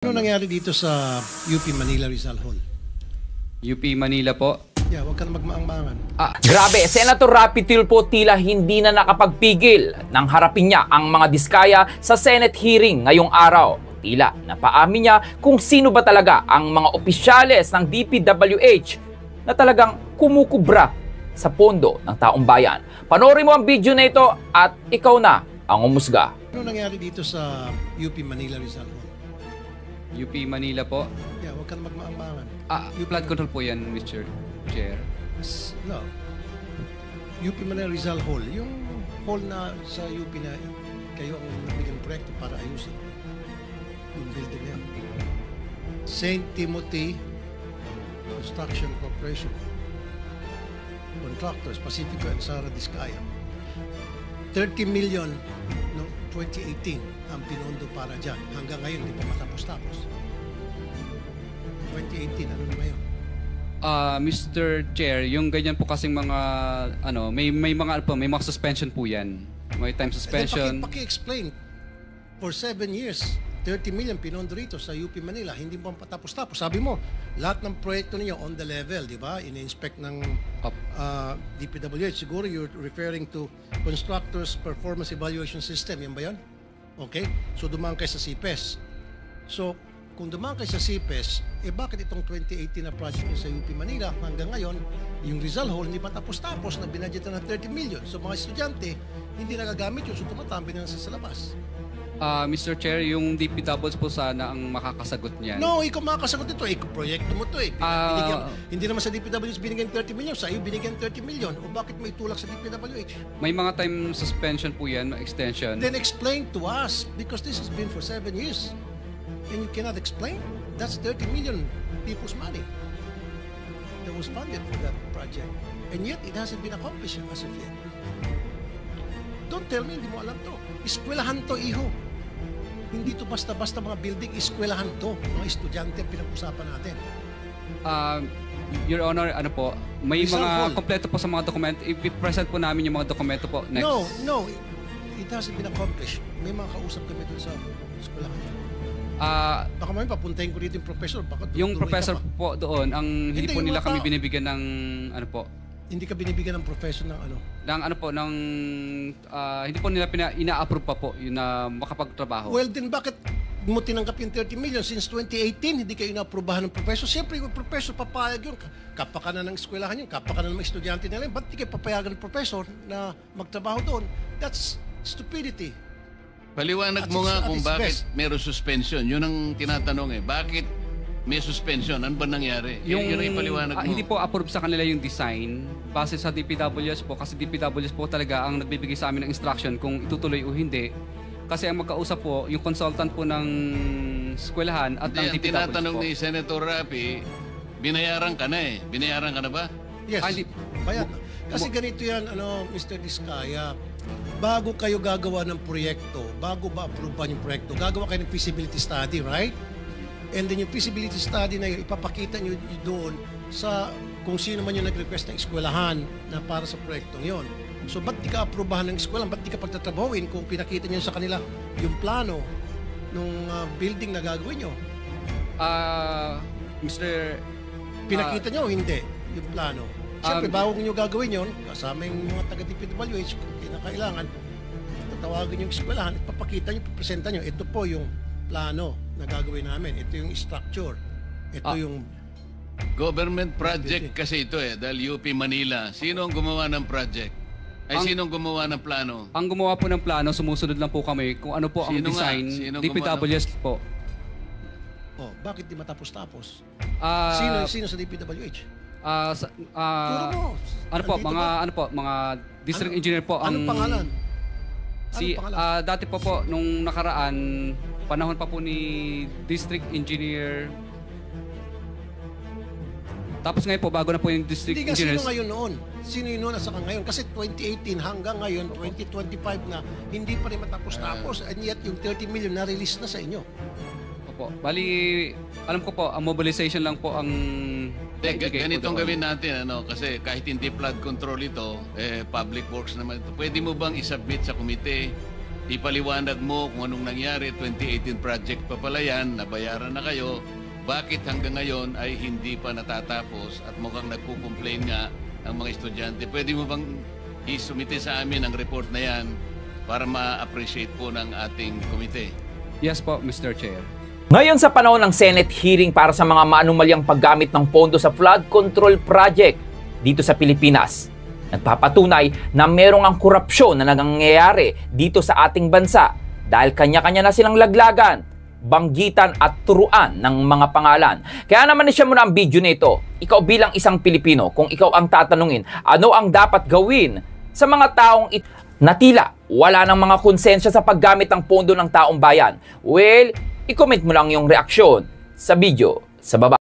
Ano nangyari dito sa UP Manila Rizal Hall? UP Manila po. Yeah, huwag ka na magmaang-maangan. Grabe, Senator Rapi Tulfo tila hindi na nakapagpigil nang harapin niya ang mga diskaya sa Senate hearing ngayong araw. Tila napaamin niya kung sino ba talaga ang mga opisyales ng DPWH na talagang kumukubra sa pondo ng taong bayan. Panoorin mo ang video na ito at ikaw na ang umusga. Ano nangyari dito sa UP Manila Rizal Hall? UP Manila po. Yeah, huwag ka na magmaang-maangan. Flood control po yan, Mr. Chair. No. UP Manila Rizal Hall, yung hall na sa UP na kayo ang nabigyan ng proyekto para ayusin. Yung building na yan. St. Timothy Construction Corporation. Contractors, Pacifico and Sara Diskaya. 30 million no 2018 ang pinondo para dyan. Hanggang ngayon, hindi pa matapos-tapos. 2018, ano naman yun? Mr. Chair, yung ganyan po kasing mga may mga suspension po yan. May time suspension. Paki-explain. For 7 years, 30 million pinondo rito sa UP Manila, hindi pa patapos-tapos. Sabi mo, lahat ng proyekto ninyo on the level, di ba? Ini-inspect ng DPWH. Siguro you're referring to Constructors Performance Evaluation System. Yan ba yan? Okay? So, dumaan kayo sa CPES. So, kung dumaan kayo sa CPES, bakit itong 2018 na project nyo sa UP Manila hanggang ngayon, yung Rizal Hall hindi pa tapos-tapos na binadgetan ng 30 million. So, mga estudyante, hindi nagagamit yun. So, tumatambi na sa labas. Mr. Chair, yung DPWH po sana ang makakasagot niyan. No, ikaw makakasagot ito. Proyekto mo ito eh. Hindi naman sa DPWH binigyan 30 million. Sa iyo binigyan 30 million. O bakit may tulak sa DPWH? May mga time suspension po yan, extension. Then explain to us because this has been for 7 years. And you cannot explain? That's 30 million people's money that was funded for that project. And yet, it hasn't been accomplished as of yet. Don't tell me, hindi mo alam to. Eskwelahan to, iho. Hindi to basta-basta mga building, eskwelahan to. Mga estudyante ang pinag-usapan natin. Your Honor, ano po, may Rizal mga Hall. kompleto po sa mga dokumento. I-present po namin yung mga dokumento po next. No. It hasn't been accomplished. May mga kausap kami dun sa eskwelahan. Baka may papuntahin ko dito yung professor. Baka Yung tuloy professor ka pa. po doon, ang hindi po Yung nila mga kami tao. binibigyan ng ano po, Hindi ka binibigyan ng professor ng ano? hindi po nila ina-approve pa po yun na makapagtrabaho. Well, then bakit mo tinanggap yung 30 million since 2018? Hindi kayo inaaprobahan ng professor. Siyempre, yung professor papayag yun. Kapakanan ng eskwelahan yun. Kapakanan ng mga estudyante nila yun. Ba't di kayo papayagan ng professor na magtrabaho doon? That's stupidity. Paliwanag mo nga kung bakit meron suspension. Yun ang tinatanong eh. Bakit may suspension? Ano ba nangyari? Yun ang ipaliwanag mo. Hindi po approve sa kanila yung design base sa DPWS po kasi DPWS po talaga ang nagbibigay sa amin ng instruction kung itutuloy o hindi. Kasi ang magkausap po, yung consultant po ng eskwelahan at ng Ang DPWS tinatanong po. ni Senator Rapi, binayaran ka na eh. Binayaran ka na ba? Yes. Hindi. Bayad. Kasi ganito yan, Mr. Diskaya, bago kayo gagawa ng proyekto, bago ba approvean yung proyekto, gagawa kayo ng feasibility study, right? And then yung feasibility study na yun, ipapakita nyo doon sa kung sino man yung nag-request ng eskwelahan na para sa proyektong yon. So, ba't di ka aprubahan ng eskwelahan? Ba't di ka pagtatrabahuin kung pinakita nyo sa kanila yung plano ng building na gagawin nyo? Mr. Pinakita nyo o hindi yung plano? Siyempre, bago nyo gagawin yon, kasama yung mga taga-DPWH, kung kinakailangan, tatawagin yung eskwelahan, ipapakita nyo, ipapresenta nyo, ito po yung plano na gagawin namin. Ito yung structure. Ito yung... Government project kasi ito eh. Dahil UP Manila. Sino ang gumawa ng project? Sino ang gumawa ng plano? Ang gumawa po ng plano, sumusunod lang po kami kung ano po ang Sino nga? design. Sino DPWS po. bakit di matapos-tapos? Ah, Sino sa DPWH? Turo mo. Nandito ba? mga district engineer po ang Anong pangalan? si Anong pangalan? dati po nung nakaraan panahon pa po ni district engineer. Tapos ngayon po bago na po yung district Hindi nga, engineers. sino ngayon noon? Sino yun noon at saka ngayon? Kasi 2018 hanggang ngayon, 2025 na, hindi pa rin matapos-tapos. And yet, yung 30 million na-release na sa inyo. Opo. Bali, alam ko po, ang mobilization lang po ang Ganitong gawin natin, kasi kahit hindi flood control ito, public works naman ito. Pwede mo bang isubmit sa komite ipaliwanag mo kung anong nangyari. 2018 project pa pala yan, nabayaran na kayo. Bakit hanggang ngayon ay hindi pa natatapos at mukhang nagko-complain nga ang mga estudyante? Pwede mo bang isumite sa amin ang report na yan para ma-appreciate po ng ating komite? Yes po, Mr. Chair. Ngayon sa panahon ng Senate hearing para sa mga maanumalyang paggamit ng pondo sa flood control project dito sa Pilipinas, nagpapatunay na merong ang korupsyon na nangyayari dito sa ating bansa dahil kanya-kanya na silang laglagan, banggitan at turuan ng mga pangalan. Kaya naman siya muna ang video nito. Ikaw bilang isang Pilipino, kung ikaw ang tatanungin, ano ang dapat gawin sa mga taong na tila wala ng mga konsensya sa paggamit ng pondo ng taong bayan? Well, i-comment mo lang yung reaksyon sa video sa baba.